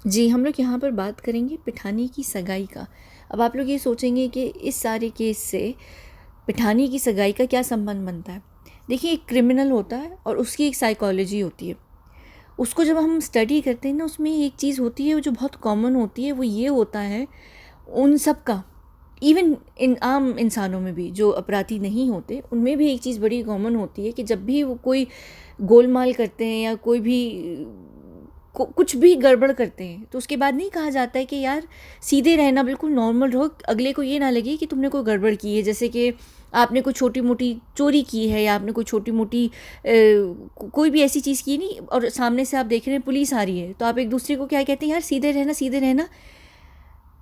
जी, हम लोग यहाँ पर बात करेंगे पिठानी की सगाई का। अब आप लोग ये सोचेंगे कि इस सारे केस से पिठानी की सगाई का क्या संबंध बनता है? देखिए, एक क्रिमिनल होता है और उसकी एक साइकोलॉजी होती है। उसको जब हम स्टडी करते हैं ना, उसमें एक चीज़ होती है जो बहुत कॉमन होती है, वो ये होता है उन सब का, इवन इन आम इंसानों में भी जो अपराधी नहीं होते, उनमें भी एक चीज़ बड़ी कॉमन होती है कि जब भी वो कोई गोलमाल करते हैं या कोई भी कुछ भी गड़बड़ करते हैं, तो उसके बाद नहीं कहा जाता है कि यार सीधे रहना, बिल्कुल नॉर्मल रहो, अगले को ये ना लगे कि तुमने कोई गड़बड़ की है। जैसे कि आपने कोई छोटी मोटी चोरी की है या आपने कोई छोटी मोटी कोई भी ऐसी चीज़ की नहीं, और सामने से आप देख रहे हैं पुलिस आ रही है, तो आप एक दूसरे को क्या कहते हैं, यार सीधे रहना, सीधे रहना,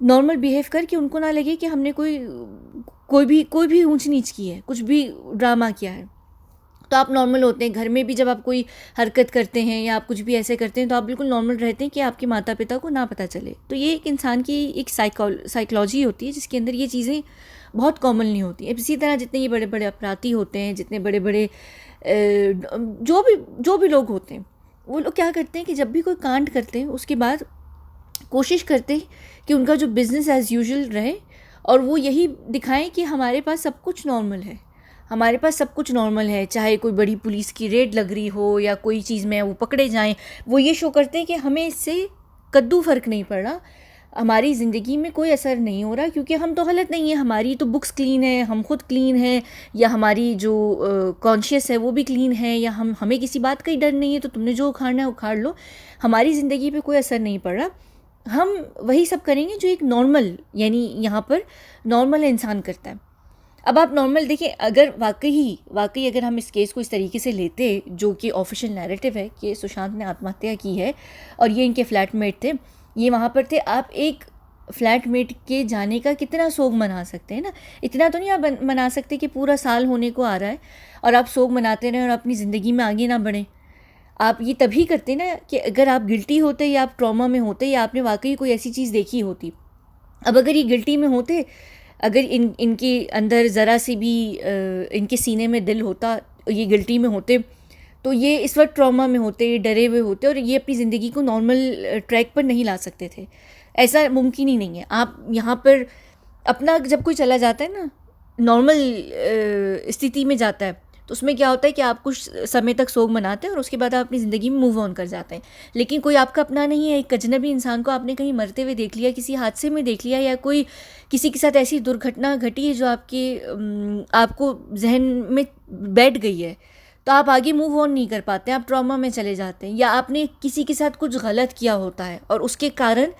नॉर्मल बिहेव करके उनको ना लगे कि हमने कोई भी ऊंच नीच की है, कुछ भी ड्रामा किया है। तो आप नॉर्मल होते हैं। घर में भी जब आप कोई हरकत करते हैं या आप कुछ भी ऐसे करते हैं, तो आप बिल्कुल नॉर्मल रहते हैं कि आपके माता पिता को ना पता चले। तो ये एक इंसान की एक साइकोलॉजी होती है जिसके अंदर ये चीज़ें बहुत कॉमन नहीं होती। अब इसी तरह जितने ये बड़े बड़े अपराधी होते हैं, जितने बड़े बड़े जो भी लोग होते हैं, वो लोग क्या करते हैं कि जब भी कोई कांड करते हैं उसके बाद कोशिश करते हैं कि उनका जो बिज़नेस एज़ यूजुअल रहे, और वो यही दिखाएं कि हमारे पास सब कुछ नॉर्मल है, हमारे पास सब कुछ नॉर्मल है। चाहे कोई बड़ी पुलिस की रेड लग रही हो या कोई चीज़ में वो पकड़े जाएं, वो ये शो करते हैं कि हमें इससे कद्दू फ़र्क नहीं पड़ रहा, हमारी ज़िंदगी में कोई असर नहीं हो रहा, क्योंकि हम तो गलत नहीं है, हमारी तो बुक्स क्लीन है, हम खुद क्लीन है, या हमारी जो कॉन्शियस है वो भी क्लीन है, या हमें किसी बात का ही डर नहीं है, तो तुमने जो उखाड़ना है उखाड़ लो, हमारी ज़िंदगी पे कोई असर नहीं पड़ रहा। हम वही सब करेंगे जो एक नॉर्मल, यानी यहाँ पर नॉर्मल इंसान करता है। अब आप नॉर्मल देखिए, अगर वाकई अगर हम इस केस को इस तरीके से लेते, जो कि ऑफिशियल नैरेटिव है कि सुशांत ने आत्महत्या की है और ये इनके फ्लैटमेट थे, ये वहाँ पर थे, आप एक फ्लैटमेट के जाने का कितना सोग मना सकते हैं ना। इतना तो नहीं आप मना सकते कि पूरा साल होने को आ रहा है और आप सोग मनाते रहें और अपनी ज़िंदगी में आगे ना बढ़ें। आप ये तभी करते ना कि अगर आप गिल्टी होते या आप ट्रॉमा में होते या आपने वाकई कोई ऐसी चीज़ देखी होती। अब अगर ये गिल्टी में होते, अगर इनके अंदर ज़रा सी भी इनके सीने में दिल होता, ये गिल्टी में होते, तो ये इस वक्त ट्रॉमा में होते, ये डरे हुए होते और ये अपनी ज़िंदगी को नॉर्मल ट्रैक पर नहीं ला सकते थे। ऐसा मुमकिन ही नहीं है। आप यहाँ पर अपना जब कोई चला जाता है ना, नॉर्मल स्थिति में जाता है, तो उसमें क्या होता है कि आप कुछ समय तक सोग मनाते हैं और उसके बाद आप अपनी ज़िंदगी में मूव ऑन कर जाते हैं। लेकिन कोई आपका अपना नहीं है, एक अजनबी इंसान को आपने कहीं मरते हुए देख लिया, किसी हादसे में देख लिया, या कोई किसी के साथ ऐसी दुर्घटना घटी है जो आपको जहन में बैठ गई है, तो आप आगे मूव ऑन नहीं कर पाते, आप ट्रॉमा में चले जाते हैं। या आपने किसी के साथ कुछ गलत किया होता है और उसके कारण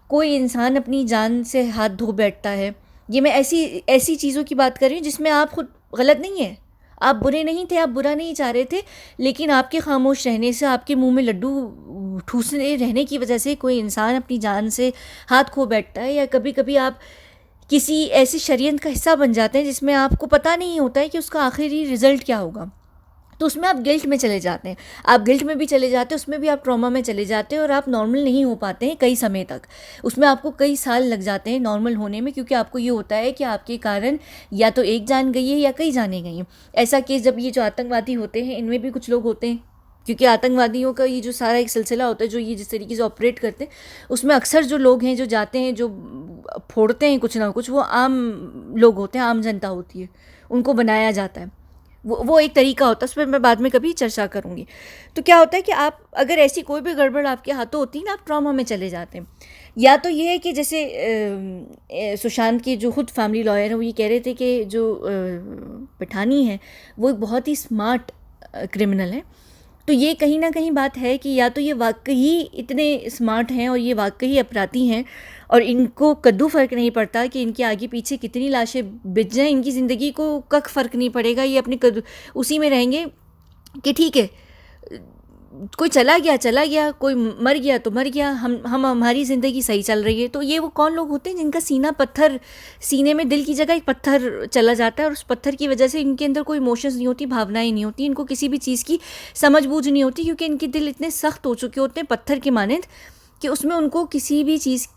कोई इंसान अपनी जान से हाथ धो बैठता है। ये मैं ऐसी ऐसी चीज़ों की बात कर रही हूँ जिसमें आप खुद गलत नहीं है, आप बुरे नहीं थे, आप बुरा नहीं चाह रहे थे, लेकिन आपके खामोश रहने से, आपके मुंह में लड्डू ठूसने रहने की वजह से कोई इंसान अपनी जान से हाथ खो बैठता है। या कभी कभी आप किसी ऐसे षड्यंत्र का हिस्सा बन जाते हैं जिसमें आपको पता नहीं होता है कि उसका आखिरी रिजल्ट क्या होगा, तो उसमें आप गिल्ट में चले जाते हैं। आप गिल्ट में भी चले जाते हैं, उसमें भी आप ट्रॉमा में चले जाते हैं और आप नॉर्मल नहीं हो पाते हैं कई समय तक। उसमें आपको कई साल लग जाते हैं नॉर्मल होने में, क्योंकि आपको ये होता है कि आपके कारण या तो एक जान गई है या कई जानें गई हैं। ऐसा केस जब ये जो आतंकवादी होते हैं, इनमें भी कुछ लोग होते हैं, क्योंकि आतंकवादियों का ये जो सारा एक सिलसिला होता है, जो ये जिस तरीके से ऑपरेट करते हैं, उसमें अक्सर जो लोग हैं जो जाते हैं, जो फोड़ते हैं कुछ ना कुछ, वो आम लोग होते हैं, आम जनता होती है, उनको बनाया जाता है। वो एक तरीका होता है, उस पर मैं बाद में कभी चर्चा करूँगी। तो क्या होता है कि आप अगर ऐसी कोई भी गड़बड़ आपके हाथों होती है ना, आप ट्रॉमा में चले जाते हैं। या तो ये है कि जैसे सुशांत के जो खुद फैमिली लॉयर हैं, वो ये कह रहे थे कि जो पिठानी है वो एक बहुत ही स्मार्ट क्रिमिनल है। तो ये कहीं ना कहीं बात है कि या तो ये वाकई इतने स्मार्ट हैं और ये वाकई अपराधी हैं और इनको कद्दू फ़र्क नहीं पड़ता कि इनके आगे पीछे कितनी लाशें बिछ जाएं, इनकी ज़िंदगी को कख फ़र्क नहीं पड़ेगा, ये अपने कद्दू उसी में रहेंगे कि ठीक है, कोई चला गया, कोई मर गया तो मर गया, हम हमारी ज़िंदगी सही चल रही है। तो ये वो कौन लोग होते हैं जिनका सीना पत्थर, सीने में दिल की जगह एक पत्थर चला जाता है और उस पत्थर की वजह से इनके अंदर कोई इमोशंस नहीं होती, भावनाएं नहीं होती, इनको किसी भी चीज़ की समझ बूझ नहीं होती, क्योंकि इनके दिल इतने सख्त हो चुके होते हैं पत्थर के मानंद कि उसमें उनको किसी भी चीज़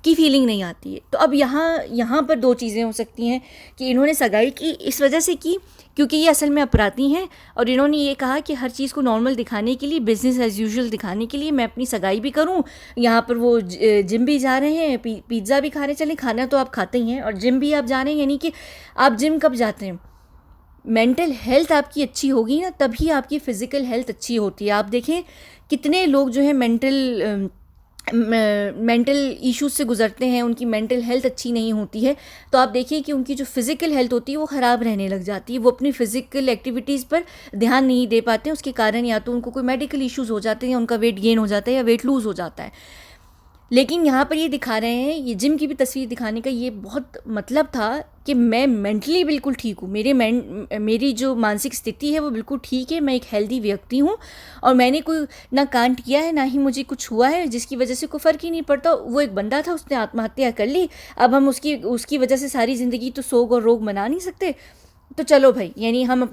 की फीलिंग नहीं आती है। तो अब यहाँ पर दो चीज़ें हो सकती हैं कि इन्होंने सगाई की इस वजह से की क्योंकि ये असल में अपराधी हैं, और इन्होंने ये कहा कि हर चीज़ को नॉर्मल दिखाने के लिए, बिज़नेस एज़ यूजुअल दिखाने के लिए मैं अपनी सगाई भी करूं। यहाँ पर वो जिम भी जा रहे हैं, पिज़्ज़ा भी खा रहे, चलें खाना तो आप खाते ही हैं, और जिम भी आप जा रहे हैं। यानी कि आप जिम कब जाते हैं? मेंटल हेल्थ आपकी अच्छी होगी ना, तभी आपकी फ़िज़िकल हेल्थ अच्छी होती है। आप देखें कितने लोग जो है मेंटल इश्यूज से गुजरते हैं, उनकी मेंटल हेल्थ अच्छी नहीं होती है, तो आप देखिए कि उनकी जो फिज़िकल हेल्थ होती है वो ख़राब रहने लग जाती है। वो अपनी फ़िज़िकल एक्टिविटीज़ पर ध्यान नहीं दे पाते हैं, उसके कारण या तो उनको कोई मेडिकल इश्यूज़ हो जाते हैं, या उनका वेट गेन हो जाता है, या वेट लूज़ हो जाता है। लेकिन यहाँ पर ये दिखा रहे हैं, ये जिम की भी तस्वीर दिखाने का ये बहुत मतलब था कि मैं मेंटली बिल्कुल ठीक हूँ, मेरी जो मानसिक स्थिति है वो बिल्कुल ठीक है, मैं एक हेल्दी व्यक्ति हूँ, और मैंने कोई ना कांड किया है, ना ही मुझे कुछ हुआ है जिसकी वजह से कोई फ़र्क ही नहीं पड़ता। वो एक बंदा था, उसने आत्महत्या कर ली, अब हम उसकी वजह से सारी ज़िंदगी तो सोग और रोग मना नहीं सकते। तो चलो भाई, यानी हम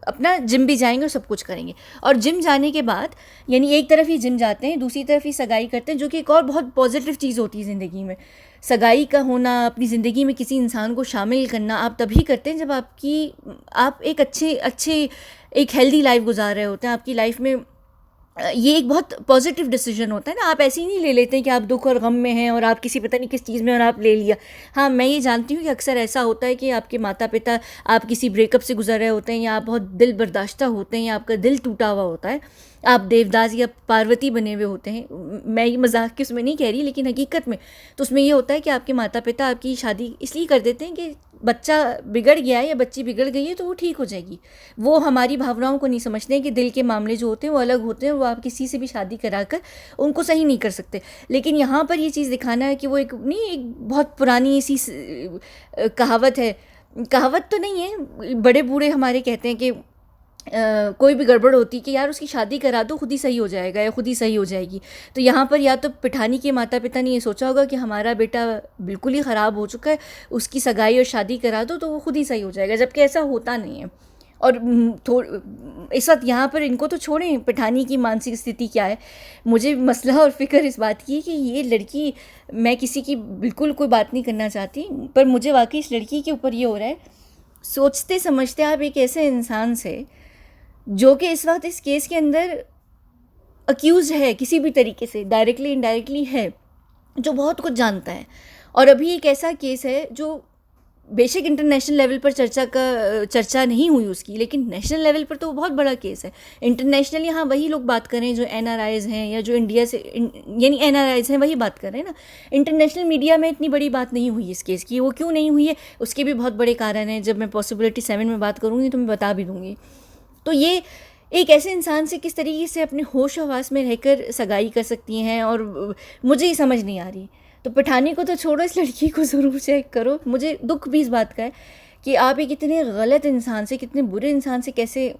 अपना जिम भी जाएंगे और सब कुछ करेंगे। और जिम जाने के बाद यानी एक तरफ ही जिम जाते हैं, दूसरी तरफ ही सगाई करते हैं, जो कि एक और बहुत पॉजिटिव चीज़ होती है ज़िंदगी में। सगाई का होना, अपनी ज़िंदगी में किसी इंसान को शामिल करना आप तभी करते हैं जब आप एक अच्छे एक हेल्दी लाइफ गुजार रहे होते हैं। आपकी लाइफ में ये एक बहुत पॉजिटिव डिसीजन होता है ना। आप ऐसे ही नहीं ले लेते हैं कि आप दुख और गम में हैं और आप किसी पता नहीं किस चीज़ में और आप ले लिया। हाँ, मैं ये जानती हूँ कि अक्सर ऐसा होता है कि आपके माता पिता, आप किसी ब्रेकअप से गुजर रहे होते हैं, या आप बहुत दिल बर्दाश्ता होते हैं, या आपका दिल टूटा हुआ होता है, आप देवदास या पार्वती बने हुए होते हैं। मैं ये मजाक के उसमें नहीं कह रही, लेकिन हकीकत में तो उसमें ये होता है कि आपके माता पिता आपकी शादी इसलिए कर देते हैं कि बच्चा बिगड़ गया है या बच्ची बिगड़ गई है तो वो ठीक हो जाएगी। वो हमारी भावनाओं को नहीं समझते हैं कि दिल के मामले जो होते हैं वो अलग होते हैं, वो आप किसी से भी शादी कराकर उनको सही नहीं कर सकते। लेकिन यहाँ पर ये चीज़ दिखाना है कि वो एक बहुत पुरानी सी कहावत है, कहावत तो नहीं है, बड़े बूढ़े हमारे कहते हैं कि कोई भी गड़बड़ होती कि यार उसकी शादी करा दो, खुद ही सही हो जाएगा या खुद ही सही हो जाएगी। तो यहाँ पर या तो पिठानी के माता पिता ने ये सोचा होगा कि हमारा बेटा बिल्कुल ही ख़राब हो चुका है, उसकी सगाई और शादी करा दो तो वो खुद ही सही हो जाएगा, जबकि ऐसा होता नहीं है। और इस वक्त यहाँ पर इनको तो छोड़ें पिठानी की मानसिक स्थिति क्या है, मुझे मसला और फ़िक्र इस बात की है कि ये लड़की, मैं किसी की बिल्कुल कोई बात नहीं करना चाहती, पर मुझे वाकई इस लड़की के ऊपर ये हो रहा है। सोचते समझते आप एक ऐसे इंसान से जो कि इस वक्त इस केस के अंदर अक्यूज है किसी भी तरीके से, डायरेक्टली इनडायरेक्टली है, जो बहुत कुछ जानता है, और अभी एक ऐसा केस है जो बेशक इंटरनेशनल लेवल पर चर्चा नहीं हुई उसकी, लेकिन नेशनल लेवल पर तो वो बहुत बड़ा केस है। इंटरनेशनली हाँ वही लोग बात कर रहे हैं जो NRIs हैं, या जो इंडिया से यानी NRIs हैं वही बात कर रहे हैं ना। इंटरनेशनल मीडिया में इतनी बड़ी बात नहीं हुई इस केस की। वो क्यों नहीं हुई है उसके भी बहुत बड़े कारण हैं, जब मैं पॉसिबिलिटी 7 में बात करूँगी तो मैं बता भी दूँगी। तो ये एक ऐसे इंसान से किस तरीके से अपने होश हवास में रहकर सगाई कर सकती हैं, और मुझे ये समझ नहीं आ रही। तो पठानी को तो छोड़ो, इस लड़की को ज़रूर चेक करो। मुझे दुख भी इस बात का है कि आप एक इतने गलत इंसान से, कितने बुरे इंसान से कैसे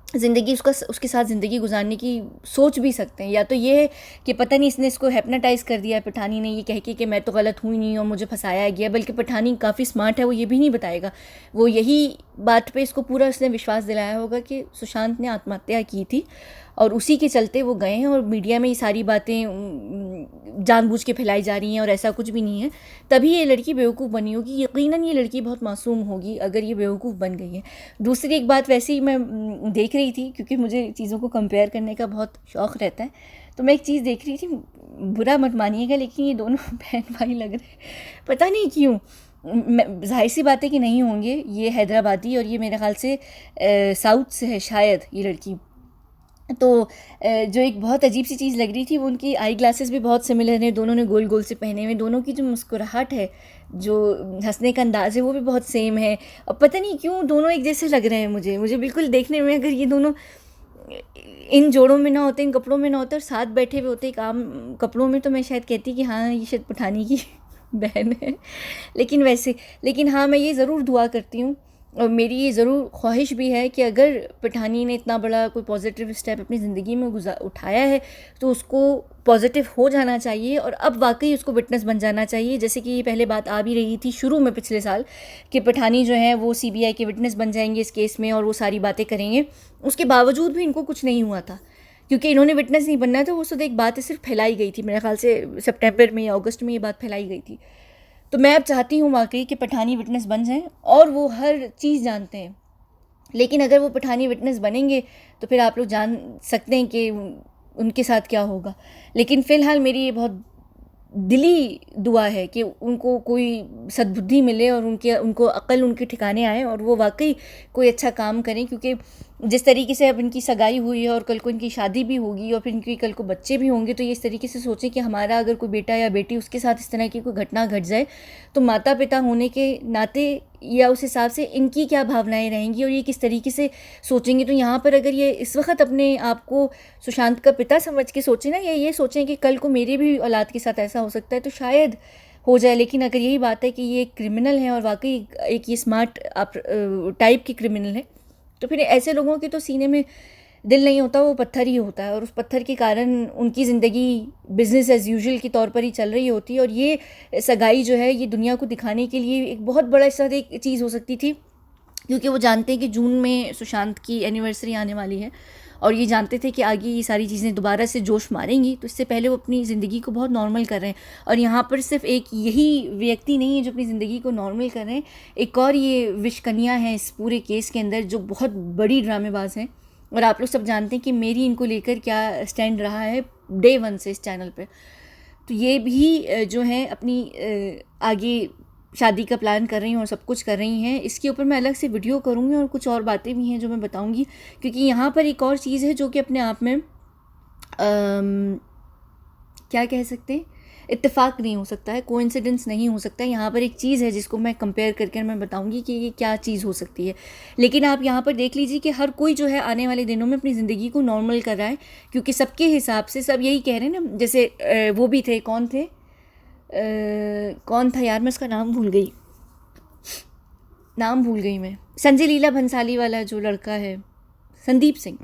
ज़िंदगी उसके साथ ज़िंदगी गुजारने की सोच भी सकते हैं। या तो ये है कि पता नहीं इसने इसको हिप्नोटाइज़ कर दिया है पठानी ने, ये कह के कि मैं तो गलत हुई नहीं और मुझे फंसाया गया, बल्कि पठानी काफ़ी स्मार्ट है, वो ये भी नहीं बताएगा। वो यही बात पे इसको पूरा उसने विश्वास दिलाया होगा कि सुशांत ने आत्महत्या की थी, और उसी के चलते वो गए हैं, और मीडिया में ये सारी बातें जानबूझ के फैलाई जा रही हैं और ऐसा कुछ भी नहीं है। तभी ये लड़की बेवकूफ़ बनी होगी। यकीनन ये लड़की बहुत मासूम होगी अगर ये बेवकूफ़ बन गई है। दूसरी एक बात वैसे ही मैं देख रही थी, क्योंकि मुझे चीज़ों को कंपेयर करने का बहुत शौक़ रहता है, तो मैं एक चीज़ देख रही थी, बुरा मत मानिएगा लेकिन ये दोनों बहन भाई लग रहे हैं, पता नहीं क्यों। जाहिर सी बात है कि नहीं होंगे, ये हैदराबादी और ये मेरे ख्याल से साउथ से है शायद ये लड़की। तो जो एक बहुत अजीब सी चीज़ लग रही थी, वो उनकी आई ग्लासेस भी बहुत सिमिलर हैं, दोनों ने गोल गोल से पहने हुए, दोनों की जो मुस्कुराहट है, जो हंसने का अंदाज़ है, वो भी बहुत सेम है। और पता नहीं क्यों दोनों एक जैसे लग रहे हैं मुझे बिल्कुल देखने में। अगर ये दोनों इन जोड़ों में ना होते, इन कपड़ों में ना होते और साथ बैठे हुए होते एक आम कपड़ों में, तो मैं शायद कहती कि हाँ ये शायद पठानी की बहन है। लेकिन हाँ, मैं ये ज़रूर दुआ करती हूँ, और मेरी ये ज़रूर ख्वाहिश भी है कि अगर पठानी ने इतना बड़ा कोई पॉजिटिव स्टेप अपनी ज़िंदगी में उठाया है तो उसको पॉजिटिव हो जाना चाहिए, और अब वाकई उसको विटनेस बन जाना चाहिए। जैसे कि ये पहले बात आ भी रही थी शुरू में पिछले साल कि पठानी जो है वो CBI के विटनेस बन जाएंगे इस केस में और वो सारी बातें करेंगे। उसके बावजूद भी इनको कुछ नहीं हुआ था, क्योंकि इन्होंने विटनेस नहीं बनना था, वो सिर्फ एक बात सिर्फ फैलाई गई थी, मेरे ख्याल से सितंबर में या अगस्त में ये बात फैलाई गई थी। तो मैं अब चाहती हूँ वाकई कि पठानी विटनेस बन जाएं और वो हर चीज़ जानते हैं। लेकिन अगर वो पठानी विटनेस बनेंगे तो फिर आप लोग जान सकते हैं कि उनके साथ क्या होगा। लेकिन फ़िलहाल मेरी ये बहुत दिली दुआ है कि उनको कोई सद्बुद्धि मिले और उनको अक्ल उनके ठिकाने आए और वो वाकई कोई अच्छा काम करें। क्योंकि जिस तरीके से अब इनकी सगाई हुई है और कल को इनकी शादी भी होगी और फिर इनकी कल को बच्चे भी होंगे, तो ये इस तरीके से सोचें कि हमारा अगर कोई बेटा या बेटी उसके साथ इस तरह की कोई घटना घट जाए तो माता पिता होने के नाते या उस हिसाब से इनकी क्या भावनाएं रहेंगी और ये किस तरीके से सोचेंगे। तो यहाँ पर अगर ये इस वक्त अपने आप को सुशांत का पिता समझ के सोचें ना, या ये सोचें कि कल को मेरे भी औलाद के साथ ऐसा हो सकता है, तो शायद हो जाए। लेकिन अगर यही बात है कि ये एक क्रिमिनल है और वाकई एक ये स्मार्ट टाइप की क्रिमिनल है, तो फिर ऐसे लोगों के तो सीने में दिल नहीं होता, वो पत्थर ही होता है और उस पत्थर के कारण उनकी ज़िंदगी बिज़नेस एज़ यूजुअल के तौर पर ही चल रही होती है। और ये सगाई जो है ये दुनिया को दिखाने के लिए एक बहुत बड़ा साथ एक चीज़ हो सकती थी, क्योंकि वो जानते हैं कि जून में सुशांत की एनिवर्सरी आने वाली है और ये जानते थे कि आगे ये सारी चीज़ें दोबारा से जोश मारेंगी, तो इससे पहले वो अपनी ज़िंदगी को बहुत नॉर्मल कर रहे हैं। और यहाँ पर सिर्फ एक यही व्यक्ति नहीं है जो अपनी ज़िंदगी को नॉर्मल कर रहे हैं, एक और ये विशकन्या है इस पूरे केस के अंदर जो बहुत बड़ी ड्रामेबाज हैं। और आप लोग सब जानते हैं कि मेरी इनको लेकर क्या स्टैंड रहा है डे 1 से इस चैनल पे। तो ये भी जो है अपनी आगे शादी का प्लान कर रही हैं और सब कुछ कर रही हैं। इसके ऊपर मैं अलग से वीडियो करूँगी और कुछ और बातें भी हैं जो मैं बताऊँगी, क्योंकि यहाँ पर एक और चीज़ है जो कि अपने आप में क्या कह सकते हैं, इत्तेफाक नहीं हो सकता है, कोइंसिडेंस नहीं हो सकता है। यहाँ पर एक चीज़ है जिसको मैं कंपेयर करके मैं बताऊंगी कि ये क्या चीज़ हो सकती है। लेकिन आप यहाँ पर देख लीजिए कि हर कोई जो है आने वाले दिनों में अपनी ज़िंदगी को नॉर्मल कर रहा है, क्योंकि सबके हिसाब से सब यही कह रहे हैं ना। जैसे वो भी थे, कौन थे, कौन था यार, मैं उसका नाम भूल गई मैं, संजय लीला भंसाली वाला जो लड़का है संदीप सिंह,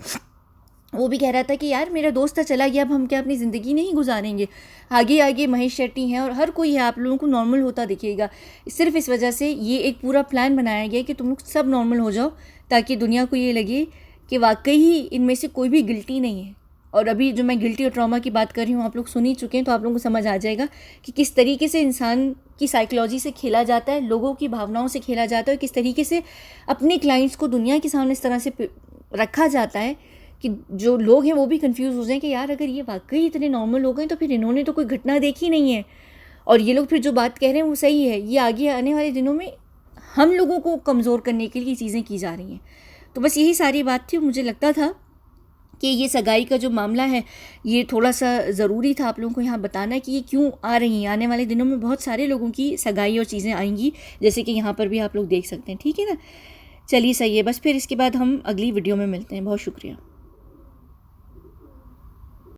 वो भी कह रहा था कि यार मेरा दोस्त था चला गया, अब हम क्या अपनी ज़िंदगी नहीं गुजारेंगे। आगे आगे महेश शेट्टी हैं और हर कोई है, आप लोगों को नॉर्मल होता दिखेगा। सिर्फ इस वजह से ये एक पूरा प्लान बनाया गया कि तुम लोग सब नॉर्मल हो जाओ, ताकि दुनिया को ये लगे कि वाकई ही इनमें से कोई भी गिल्टी नहीं है। और अभी जो मैं गिल्टी और ट्रॉमा की बात कर रही हूँ आप लोग सुन ही चुके हैं, तो आप लोगों को समझ आ जाएगा कि किस तरीके से इंसान की साइकोलॉजी से खेला जाता है, लोगों की भावनाओं से खेला जाता है, किस तरीके से अपने क्लाइंट्स को दुनिया के सामने इस तरह से रखा जाता है कि जो लोग हैं वो भी कंफ्यूज हो जाएं कि यार अगर ये वाकई इतने नॉर्मल हो गए तो फिर इन्होंने तो कोई घटना देखी नहीं है और ये लोग फिर जो बात कह रहे हैं वो सही है। ये आगे आने वाले दिनों में हम लोगों को कमज़ोर करने के लिए चीज़ें की जा रही हैं। तो बस यही सारी बात थी। मुझे लगता था कि ये सगाई का जो मामला है ये थोड़ा सा ज़रूरी था आप लोगों को यहाँ बताना कि ये क्यों आ रही हैं। आने वाले दिनों में बहुत सारे लोगों की सगाई और चीज़ें आएंगी, जैसे कि यहाँ पर भी आप लोग देख सकते हैं। ठीक है ना, चलिए सही है, बस फिर इसके बाद हम अगली वीडियो में मिलते हैं। बहुत शुक्रिया।